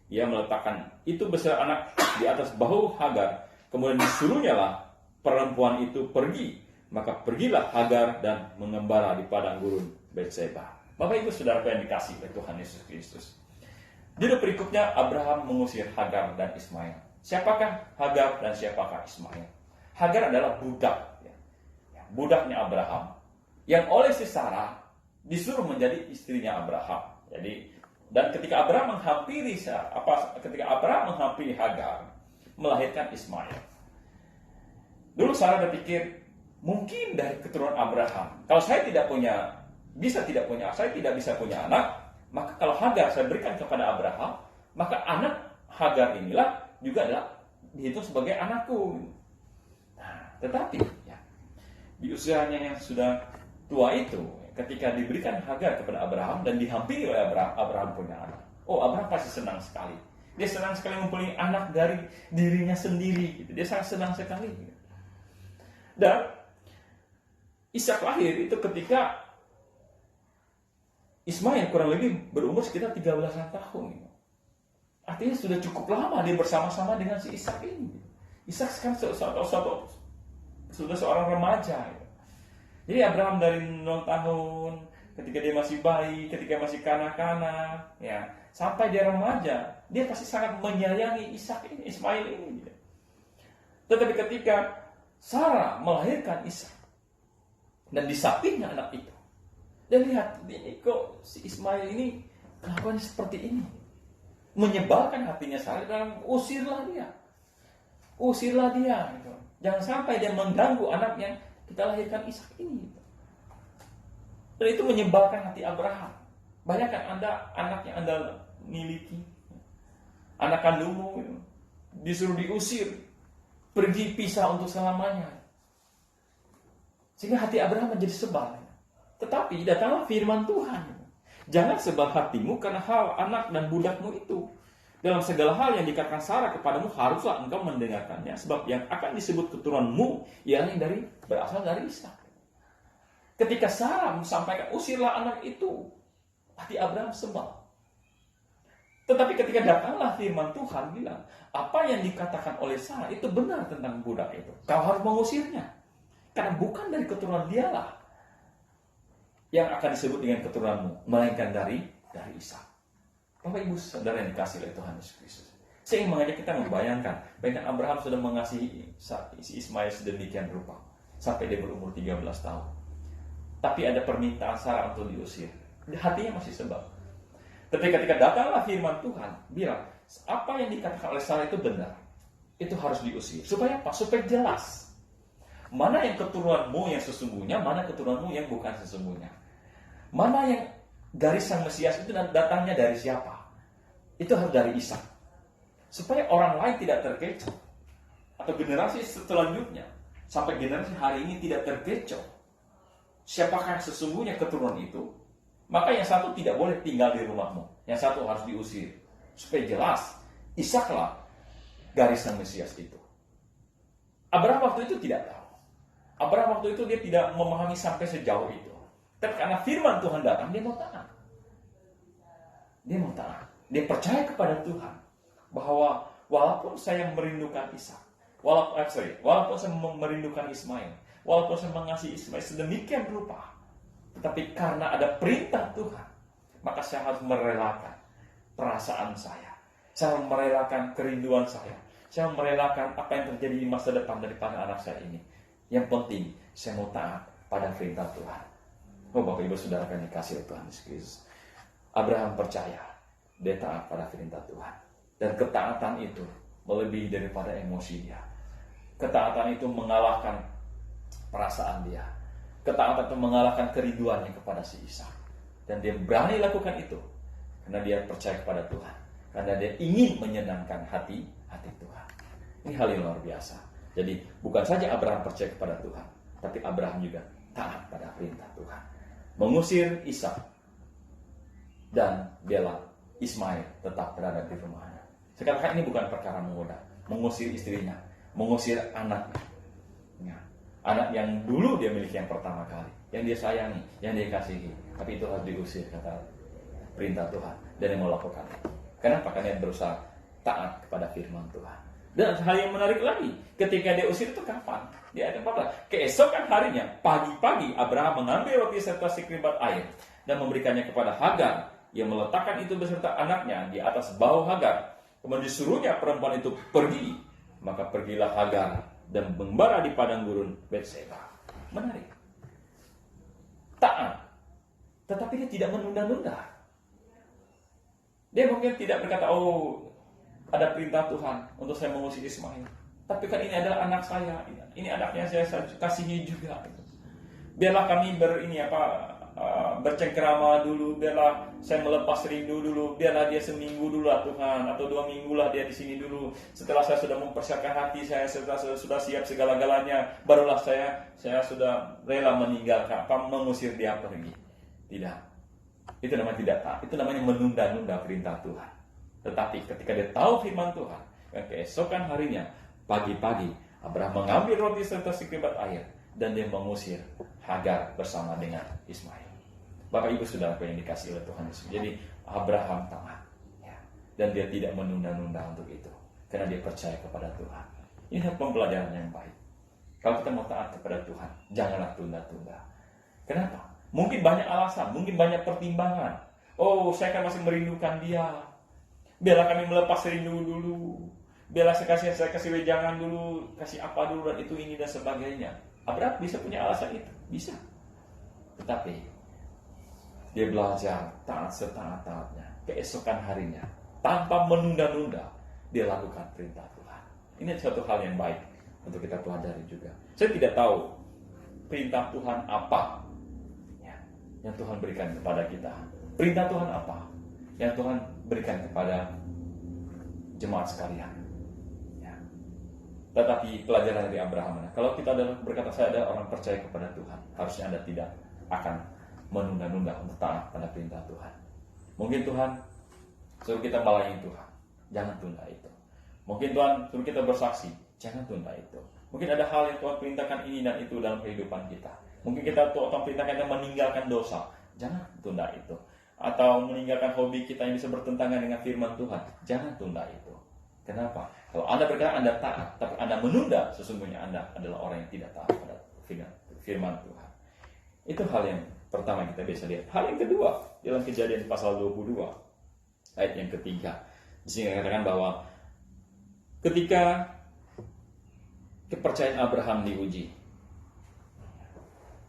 Ia meletakkan itu besar anak di atas bahu Hagar. Kemudian disuruhnyalah perempuan itu pergi. Maka pergilah Hagar dan mengembara di padang gurun Betseba. Bapak Ibu Saudara yang dikasihi oleh Tuhan Yesus Kristus. Judul berikutnya, Abraham mengusir Hagar dan Ismail. Siapakah Hagar dan siapakah Ismail? Hagar adalah budak, budaknya Abraham, yang oleh si Sarah disuruh menjadi istrinya Abraham. Jadi, dan ketika Abraham menghampiri Hagar, melahirkan Ismail. Dulu Sarah berpikir, mungkin dari keturunan Abraham. Kalau saya tidak bisa punya anak, maka kalau Hagar saya berikan kepada Abraham, maka anak Hagar inilah juga adalah dihitung sebagai anakku. Nah, tetapi di usianya yang sudah tua itu, ketika diberikan Hagar kepada Abraham dan dihampiri oleh Abraham punya anak. Oh, Abraham pasti senang sekali. Dia senang sekali mempunyai anak dari dirinya sendiri. Dia sangat senang sekali. Dan Ishak lahir itu ketika Ismail kurang lebih berumur sekitar 13 tahun. Artinya sudah cukup lama dia bersama-sama dengan si Ishak ini. Ishak sekarang sudah seorang remaja. Jadi Abraham dari 0 tahun, ketika dia masih bayi, ketika masih kanak-kanak, sampai dia remaja, dia pasti sangat menyayangi Ishak ini, Ismail ini. Tetapi ketika Sarah melahirkan Ishak dan disapinya anak itu, dan lihat, ini kok si Ismail ini kelakuannya seperti ini, menyebalkan hatinya Sarah dan usirlah dia. Gitu. Jangan sampai dia mengganggu anak yang kita lahirkan Ishak ini. Dan itu menyebalkan hati Abraham. Bayangkan Anda, anak yang Anda miliki, anak kandungmu, disuruh diusir, pergi pisah untuk selamanya. Sehingga hati Abraham menjadi sebal. Tetapi datanglah firman Tuhan. Jangan sebal hatimu karena hal anak dan budakmu itu. Dalam segala hal yang dikatakan Sarah kepadamu, haruslah engkau mendengarkannya, sebab yang akan disebut keturunanmu ialah yang berasal dari Ishak. Ketika Sarah menyampaikan, usirlah anak itu, hati Abraham sebal. Tetapi ketika datanglah firman Tuhan bilang, apa yang dikatakan oleh Sarah itu benar tentang budak itu. Kau harus mengusirnya. Karena bukan dari keturunan dialah yang akan disebut dengan keturunanmu, melainkan dari Ishak. Bapak Ibu Saudara yang dikasihi oleh Tuhan Yesus Kristus. Saya ingin mengajak kita membayangkan, bahkan Abraham sudah mengasihi si Ismail sedemikian rupa sampai dia berumur 13 tahun. Tapi ada permintaan Sarah untuk diusir. Hatinya masih sebab. Tapi ketika datanglah firman Tuhan, bilang, apa yang dikatakan oleh Sarah itu benar. Itu harus diusir. Supaya apa? Supaya jelas. Mana yang keturunanmu yang sesungguhnya, mana keturunanmu yang bukan sesungguhnya. Mana yang garis sang Mesias itu datangnya dari siapa? Itu harus dari Ishak. Supaya orang lain tidak terkecoh. Atau generasi selanjutnya, sampai generasi hari ini tidak terkecoh. Siapakah sesungguhnya keturunan itu? Maka yang satu tidak boleh tinggal di rumahmu. Yang satu harus diusir. Supaya jelas, Ishaklah garis sang Mesias itu. Abraham waktu itu tidak tahu. Abraham waktu itu dia tidak memahami sampai sejauh itu. Tapi karena firman Tuhan datang, dia mau taat. Dia mau taat. Dia percaya kepada Tuhan. Bahwa walaupun saya merindukan Ishak. Walaupun saya merindukan Ismail. Walaupun saya mengasihi Ismail sedemikian rupa. Tetapi karena ada perintah Tuhan, maka saya harus merelakan perasaan saya. Saya merelakan kerinduan saya. Saya merelakan apa yang terjadi di masa depan daripada anak saya ini. Yang penting, saya mau taat pada perintah Tuhan. Oh Bapak Ibu Saudara yang dikasihi oleh Tuhan Yesus Kristus. Abraham percaya, dia taat pada perintah Tuhan. Dan ketaatan itu melebihi daripada emosi dia. Ketaatan itu mengalahkan perasaan dia. Ketaatan itu mengalahkan kerinduannya kepada si Ishak. Dan dia berani lakukan itu. Karena dia percaya kepada Tuhan. Karena dia ingin menyenangkan hati Tuhan. Ini hal yang luar biasa. Jadi bukan saja Abraham percaya kepada Tuhan. Tapi Abraham juga taat pada perintah Tuhan. Mengusir Ishak. Dan biarlah Ismail tetap berada di rumahnya. Sekarang ini bukan perkara mudah. Mengusir istrinya. Mengusir anaknya. Anak yang dulu dia miliki yang pertama kali, yang dia sayangi, yang dia kasihi, tapi itu harus diusir kata perintah Tuhan, dan dia melakukan itu. Kenapa? Karena dia berusaha taat kepada firman Tuhan. Dan hal yang menarik lagi, ketika dia usir itu kapan? Di ayat 14. Keesokan harinya, pagi-pagi Abraham mengambil roti serta sekeribat air dan memberikannya kepada Hagar, yang meletakkan itu beserta anaknya di atas bahu Hagar. Kemudian disuruhnya perempuan itu pergi, maka pergilah Hagar dan membara di padang gurun Betseba. Menarik. Taat. Tetapi dia tidak menunda-nunda. Dia mungkin tidak berkata, oh ada perintah Tuhan untuk saya mengusir Ismail. Tapi kan ini adalah anak saya. Ini anaknya saya kasihi juga. Biarlah kami bercengkerama dulu, biarlah saya melepas rindu dulu, biarlah dia seminggu dulu lah Tuhan, atau 2 minggu lah dia di sini dulu. Setelah saya sudah mempersiapkan hati saya, setelah saya sudah siap segala-galanya, barulah saya sudah rela meninggalkan, mengusir dia pergi. Tidak. Itu namanya tidak taat. Itu namanya menunda-nunda perintah Tuhan. Tetapi ketika dia tahu firman Tuhan, yang keesokan harinya, pagi-pagi, Abraham mengambil roti serta sekeribat air, dan dia mengusir Hagar bersama dengan Ismail. Bapak Ibu Saudara yang dikasihi oleh Tuhan Yesus. Jadi Abraham taat, ya, dan dia tidak menunda-nunda untuk itu, karena dia percaya kepada Tuhan. Ini pembelajaran yang baik. Kalau kita mau taat kepada Tuhan, janganlah tunda-tunda. Kenapa? Mungkin banyak alasan, mungkin banyak pertimbangan. Oh, saya kan masih merindukan dia. Biarlah kami melepas rindu dulu. Biarlah saya kasih wejangan dulu, kasih apa dulu dan itu ini dan sebagainya. Abraham bisa punya alasan itu, bisa. Tetapi dia belajar taat setaat-taatnya, keesokan harinya, tanpa menunda-nunda, dia lakukan perintah Tuhan. Ini suatu hal yang baik untuk kita pelajari juga. Saya tidak tahu perintah Tuhan apa yang Tuhan berikan kepada kita. Perintah Tuhan apa yang Tuhan berikan kepada jemaat sekalian. Tetapi pelajaran dari Abraham, kalau kita berkata saya adalah orang percaya kepada Tuhan, harusnya Anda tidak akan menunda-nunda untuk taat pada perintah Tuhan. Mungkin Tuhan suruh kita melayani Tuhan, jangan tunda itu. Mungkin Tuhan suruh kita bersaksi, jangan tunda itu. Mungkin ada hal yang Tuhan perintahkan ini dan itu dalam kehidupan kita. Mungkin Tuhan perintahkan kita meninggalkan dosa, jangan tunda itu. Atau meninggalkan hobi kita yang bisa bertentangan dengan firman Tuhan, jangan tunda itu. Kenapa? Kalau Anda berkata Anda taat, tapi Anda menunda, sesungguhnya Anda adalah orang yang tidak taat pada firman Tuhan. Itu hal yang pertama kita bisa lihat. Hal yang kedua, dalam Kejadian pasal 22, ayat yang ketiga. Di sini dikatakan bahwa ketika kepercayaan Abraham diuji,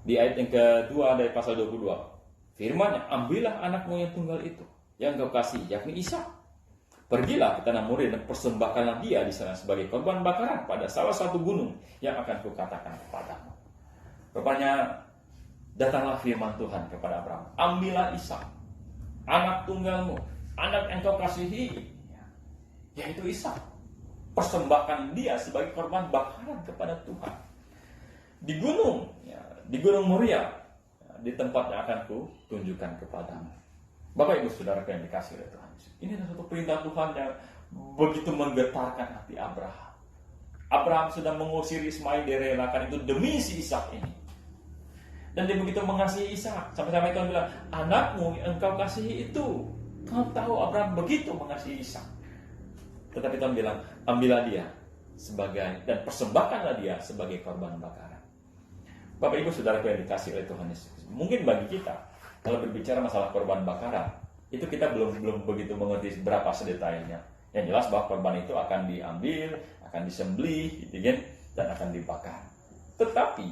di ayat yang kedua dari pasal 22, firman-Nya, ambillah anakmu yang tunggal itu, yang kau kasih, yakni Ishak. Pergilah ke tanah Moria dan persembahkanlah dia di sana sebagai korban bakaran pada salah satu gunung yang akan kukatakan kepadamu. Rupanya datanglah firman Tuhan kepada Abraham, ambillah Ishak, anak tunggalmu, anak yang kau kasihi, yaitu Ishak. Persembahkan dia sebagai korban bakaran kepada Tuhan di gunung Moria, di tempat yang akan kutunjukkan kepadamu. Bapak Ibu Saudara yang dikasih oleh Tuhan, ini adalah satu perintah Tuhan yang begitu menggetarkan hati Abraham. Abraham sudah mengusir Ismail, direlakan itu demi si Ishak ini. Dan dia begitu mengasihi Ishak, sampai-sampai Tuhan bilang, anakmu yang engkau kasihi itu. Tuhan tahu Abraham begitu mengasihi Ishak. Tetapi Tuhan bilang, ambillah dia sebagai, dan persembahkanlah dia sebagai korban bakaran. Bapak Ibu Saudara yang dikasih oleh Tuhan Yesus, mungkin bagi kita, kalau berbicara masalah korban bakaran, itu kita belum begitu mengerti berapa sedetailnya. Yang jelas bahwa korban itu akan diambil, akan disembelih, gitu kan, dan akan dibakar. Tetapi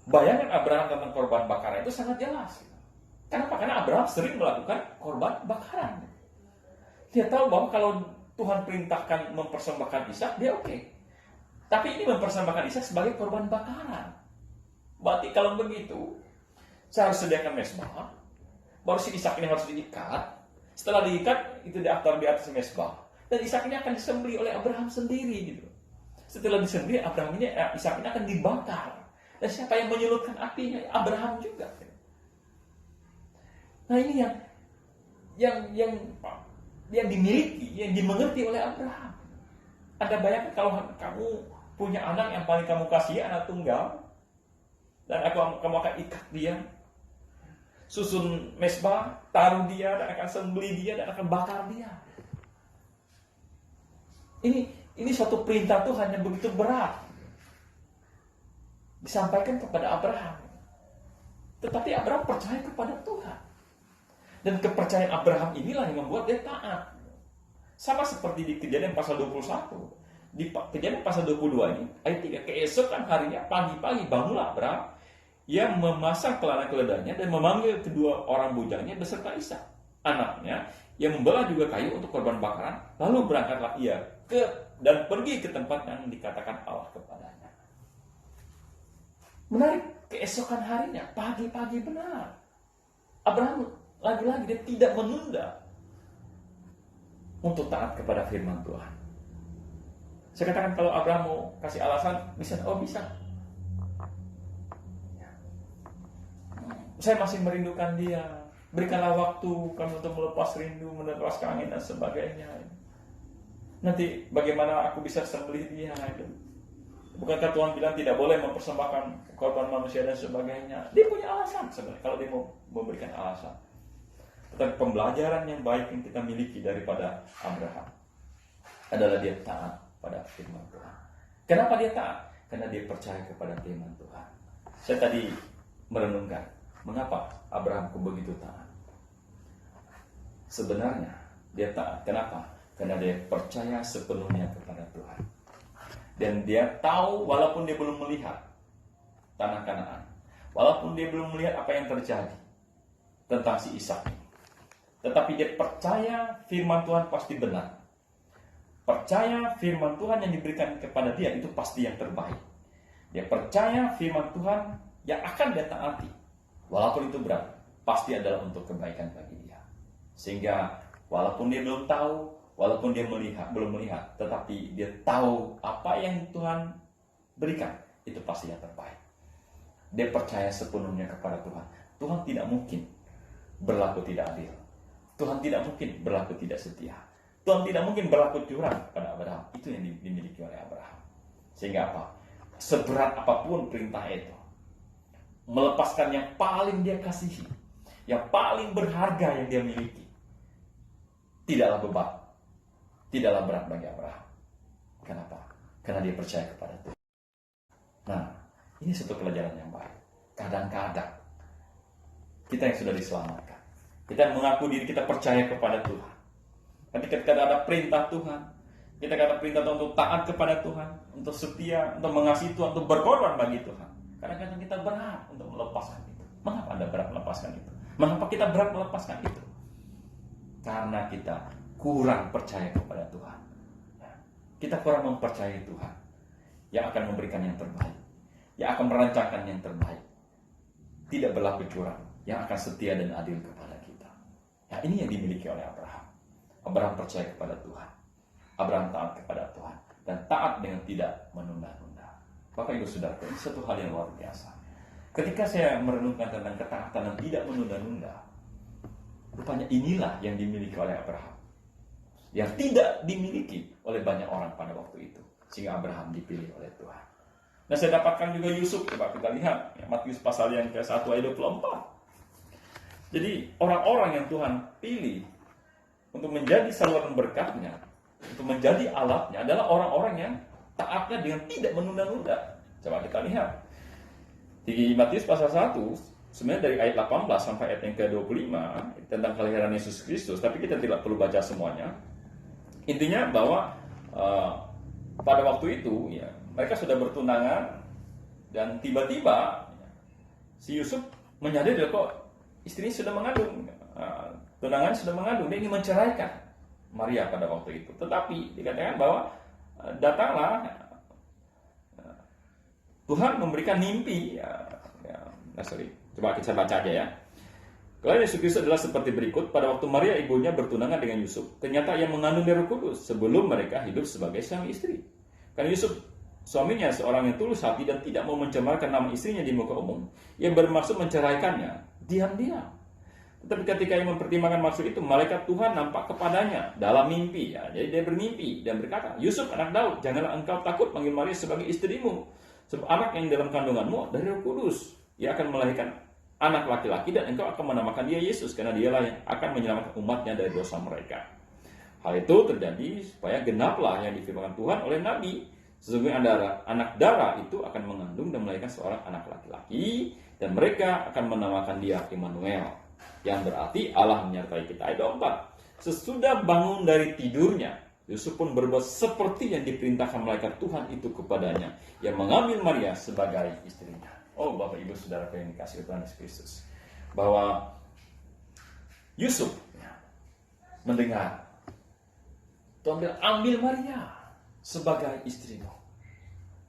bayangan Abraham tentang korban bakaran itu sangat jelas. Kenapa? Karena Abraham sering melakukan korban bakaran. Dia tahu bahwa kalau Tuhan perintahkan mempersembahkan Ishak, dia oke. Tapi ini mempersembahkan Ishak sebagai korban bakaran. Berarti kalau begitu, saya harus sediakan mezbah, baru si Ishak ini harus diikat. Setelah diikat, itu diatur di atas mezbah. Dan Ishak ini akan disembelih oleh Abraham sendiri, gitu. Setelah disembelih, Ishak ini akan dibakar. Dan siapa yang menyulutkan apinya? Abraham juga. Nah ini yang dimiliki, yang dimengerti oleh Abraham. Anda bayangkan kalau kamu punya anak yang paling kamu kasihi, anak tunggal, dan kamu akan ikat dia, susun mezbah, taruh dia, dan akan sembelih dia, dan akan bakar dia. Ini suatu perintah Tuhan yang begitu berat disampaikan kepada Abraham. Tetapi Abraham percaya kepada Tuhan. Dan kepercayaan Abraham inilah yang membuat dia taat. Sama seperti di Kejadian pasal 21. Di Kejadian pasal 22 ini, ayat 3, keesokan harinya pagi-pagi bangunlah Abraham, ia memasang pelana keledainya dan memanggil kedua orang bujangnya beserta Ishak, anaknya, yang membawa juga kayu untuk korban bakaran. Lalu berangkatlah ia dan pergi ke tempat yang dikatakan Allah kepadanya. Menarik, keesokan harinya, pagi-pagi benar. Abraham lagi-lagi dia tidak menunda untuk taat kepada firman Tuhan. Saya katakan kalau Abraham mau kasih alasan, bisa. Saya masih merindukan dia. Berikanlah waktu kami untuk melepas rindu, melepas kangen dan sebagainya. Nanti bagaimana aku bisa sembelih dia? Bukankah Tuhan bilang tidak boleh mempersembahkan korban manusia dan sebagainya? Dia punya alasan sebenarnya kalau dia mau memberikan alasan. Tetapi pembelajaran yang baik yang kita miliki daripada Abraham adalah dia taat pada firman Tuhan. Kenapa dia taat? Karena dia percaya kepada firman Tuhan. Saya tadi merenungkan, mengapa Abraham begitu taat? Sebenarnya dia taat. Kenapa? Karena dia percaya sepenuhnya kepada Tuhan. Dan dia tahu walaupun dia belum melihat tanah Kanaan, walaupun dia belum melihat apa yang terjadi tentang si Ishak ini, tetapi dia percaya firman Tuhan pasti benar. Percaya firman Tuhan yang diberikan kepada dia itu pasti yang terbaik. Dia percaya firman Tuhan yang akan dia taati, walaupun itu berat, pasti adalah untuk kebaikan bagi dia. Sehingga walaupun dia belum tahu, walaupun dia belum melihat, tetapi dia tahu apa yang Tuhan berikan, itu pasti yang terbaik. Dia percaya sepenuhnya kepada Tuhan. Tuhan tidak mungkin berlaku tidak adil. Tuhan tidak mungkin berlaku tidak setia. Tuhan tidak mungkin berlaku curang pada Abraham. Itu yang dimiliki oleh Abraham. Sehingga apa? Seberat apapun perintah itu, melepaskan yang paling dia kasihi, yang paling berharga yang dia miliki, tidaklah beban, tidaklah berat bagi Abraham. Kenapa? Karena dia percaya kepada Tuhan. Nah, ini satu pelajaran yang baik. Kadang-kadang kita yang sudah diselamatkan, kita mengaku diri kita percaya kepada Tuhan. Tapi ketika ada perintah Tuhan, kita kata perintah Tuhan untuk taat kepada Tuhan, untuk setia, untuk mengasihi Tuhan, untuk berkorban bagi Tuhan. Kadang-kadang kita berat untuk melepaskan itu. Mengapa Anda berat melepaskan itu? Mengapa kita berat melepaskan itu? Karena kita kurang percaya kepada Tuhan. Kita kurang mempercayai Tuhan yang akan memberikan yang terbaik, yang akan merancangkan yang terbaik. Tidak berlaku curang, yang akan setia dan adil kepada kita. Ya, ini yang dimiliki oleh Abraham. Abraham percaya kepada Tuhan. Abraham taat kepada Tuhan. Dan taat dengan tidak menunda-nunda. Bapak Ibu Saudara, ini satu hal yang luar biasa. Ketika saya merenungkan tentang ketaatan dan tidak menunda-nunda, rupanya inilah yang dimiliki oleh Abraham. Yang tidak dimiliki oleh banyak orang pada waktu itu. Sehingga Abraham dipilih oleh Tuhan. Nah, saya dapatkan juga Yusuf. Coba kita lihat. Ya, Matius pasal yang ke-1 ayat 24. Jadi, orang-orang yang Tuhan pilih untuk menjadi saluran berkatnya, untuk menjadi alatnya, adalah orang-orang yang taatnya dengan tidak menunda-nunda. Coba kita lihat. Di Matius pasal 1, sebenarnya dari ayat 18 sampai ayat yang ke-25, tentang kelahiran Yesus Kristus, tapi kita tidak perlu baca semuanya. Intinya bahwa pada waktu itu ya, mereka sudah bertunangan dan tiba-tiba si Yusuf menyadari kok istrinya sudah mengandung, tunangan sudah mengandung, dia ingin menceraikan Maria pada waktu itu. Tetapi dikatakan bahwa datanglah Tuhan memberikan mimpi. Coba kita baca aja ya. Kelahiran Yesus Kristus adalah seperti berikut. Pada waktu Maria ibunya bertunangan dengan Yusuf, ternyata ia mengandung dari Roh Kudus sebelum mereka hidup sebagai suami istri. Karena Yusuf suaminya seorang yang tulus hati dan tidak mau mencemarkan nama istrinya di muka umum, ia bermaksud menceraikannya diam-diam. Tetapi ketika ia mempertimbangkan maksud itu, malaikat Tuhan nampak kepadanya dalam mimpi. Ya, jadi dia bermimpi dan berkata, Yusuf anak Daud, janganlah engkau takut panggil Maria sebagai istrimu, sebab anak yang dalam kandunganmu dari Roh Kudus. Ia akan melahirkan anak laki-laki dan engkau akan menamakan dia Yesus, karena dialah yang akan menyelamatkan umatnya dari dosa mereka. Hal itu terjadi supaya genaplah yang difirmankan Tuhan oleh Nabi. Sesungguhnya anak darah itu akan mengandung dan melahirkan seorang anak laki-laki, dan mereka akan menamakan dia Immanuel, yang berarti Allah menyertai kita. Ayat 4. Sesudah bangun dari tidurnya, Yusuf pun berbuat seperti yang diperintahkan malaikat Tuhan itu kepadanya, yang mengambil Maria sebagai istrinya. Oh, Bapak Ibu Saudara yang dikasihi Tuhan Yesus Kristus, bahwa Yusuf mendengar Tuhan bilang, ambil Maria sebagai istrimu.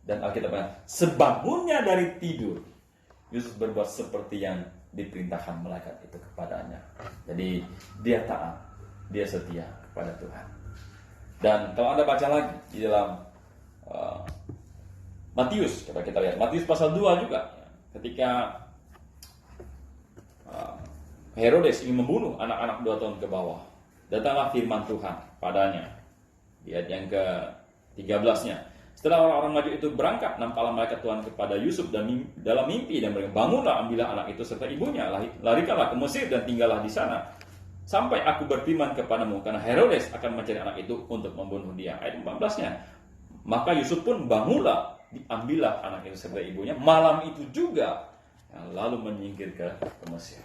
Dan Alkitab bilang, sebangunnya dari tidur, Yusuf berbuat seperti yang diperintahkan malaikat itu kepadanya. Jadi dia taat, dia setia kepada Tuhan. Dan kalau Anda baca lagi di dalam Matius, coba kita lihat Matius pasal 2 juga, ketika Herodes ingin membunuh anak-anak 2 tahun ke bawah, datanglah firman Tuhan padanya. Di ayat yang ke-13-nya. Setelah orang-orang maju itu berangkat, nampaklah malaikat Tuhan kepada Yusuf dan dalam mimpi, dan mereka, bangunlah, ambillah anak itu serta ibunya, larikanlah ke Mesir dan tinggallah di sana, sampai aku berfirman kepadamu, karena Herodes akan mencari anak itu untuk membunuh dia. Ayat 14-nya. Maka Yusuf pun bangunlah, diambillah anak itu serta ibunya malam itu juga, lalu menyingkir ke Mesir.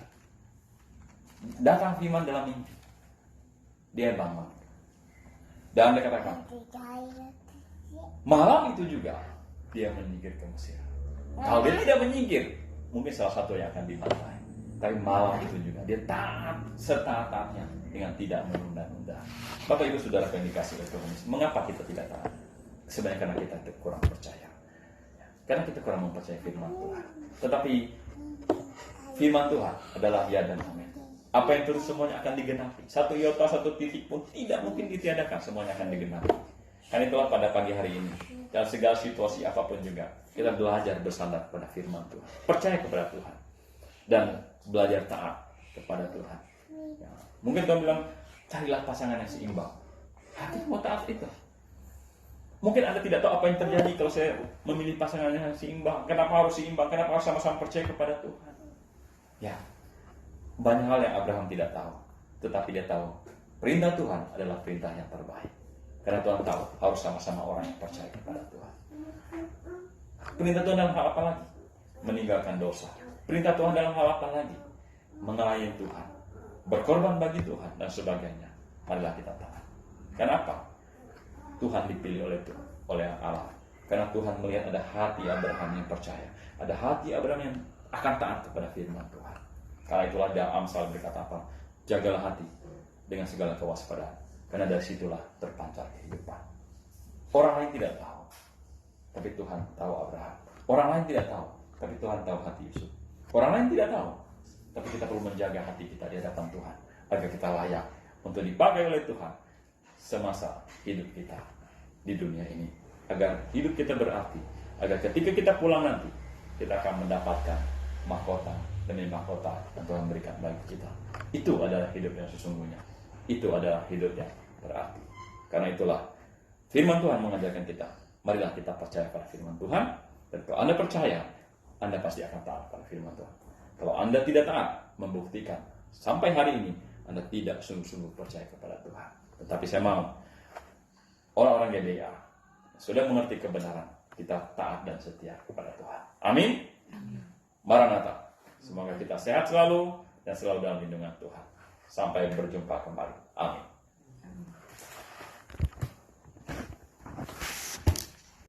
Datang firman dalam mimpi, dia bangun, dan dia katakan, malam itu juga dia menyingkir ke Mesir. Kalau dia tidak menyingkir, mungkin salah satu yang akan dibantai. Tapi malam itu juga dia taat setaat-taatnya dengan tidak menunda-nunda. Bapak Ibu Saudara yang dikasihi oleh Tuhan, mengapa kita tidak taat? Sebenarnya karena kita kurang percaya. Karena kita kurang mempercayai firman Tuhan. Tetapi firman Tuhan adalah ya dan amin. Apa yang terus semuanya akan digenapi. Satu iota, satu titik pun tidak mungkin ditiadakan, semuanya akan digenapi. Karena itulah pada pagi hari ini, dalam segala situasi apapun juga, kita belajar bersandar pada firman Tuhan, percaya kepada Tuhan, dan belajar taat kepada Tuhan. Ya. Mungkin Tuhan bilang, carilah pasangan yang seimbang. Hati mau taat itu. Mungkin Anda tidak tahu apa yang terjadi kalau saya memilih pasangan yang seimbang. Kenapa harus seimbang? Kenapa harus sama-sama percaya kepada Tuhan? Ya, banyak hal yang Abraham tidak tahu. Tetapi dia tahu perintah Tuhan adalah perintah yang terbaik. Karena Tuhan tahu harus sama-sama orang yang percaya kepada Tuhan. Perintah Tuhan dalam hal apa lagi? Meninggalkan dosa. Perintah Tuhan dalam hal apa lagi? Melayani Tuhan, berkorban bagi Tuhan dan sebagainya. Marilah kita taat. Kenapa? Tuhan dipilih oleh Allah. Karena Tuhan melihat ada hati Abraham yang percaya. Ada hati Abraham yang akan taat kepada firman Tuhan. Karena itulah dalam Amsal berkata apa? Jagalah hati dengan segala kewaspadaan. Karena dari situlah terpancar kehidupan. Orang lain tidak tahu, tapi Tuhan tahu Abraham. Orang lain tidak tahu, tapi Tuhan tahu hati Yusuf. Orang lain tidak tahu, tapi kita perlu menjaga hati kita di hadapan Tuhan. Agar kita layak untuk dipakai oleh Tuhan semasa hidup kita di dunia ini, agar hidup kita berarti, agar ketika kita pulang nanti kita akan mendapatkan mahkota demi mahkota yang Tuhan berikan bagi kita. Itu adalah hidup yang sesungguhnya, itu adalah hidup yang berarti. Karena itulah firman Tuhan mengajarkan kita, marilah kita percaya pada firman Tuhan. Dan kalau Anda percaya, Anda pasti akan taat pada firman Tuhan. Kalau Anda tidak taat, membuktikan sampai hari ini Anda tidak sungguh-sungguh percaya kepada Tuhan. Tetapi saya mau orang-orang GBA sudah mengerti kebenaran, kita taat dan setia kepada Tuhan. Amin. Maranatha. Semoga kita sehat selalu dan selalu dalam lindungan Tuhan. Sampai berjumpa kembali. Amin.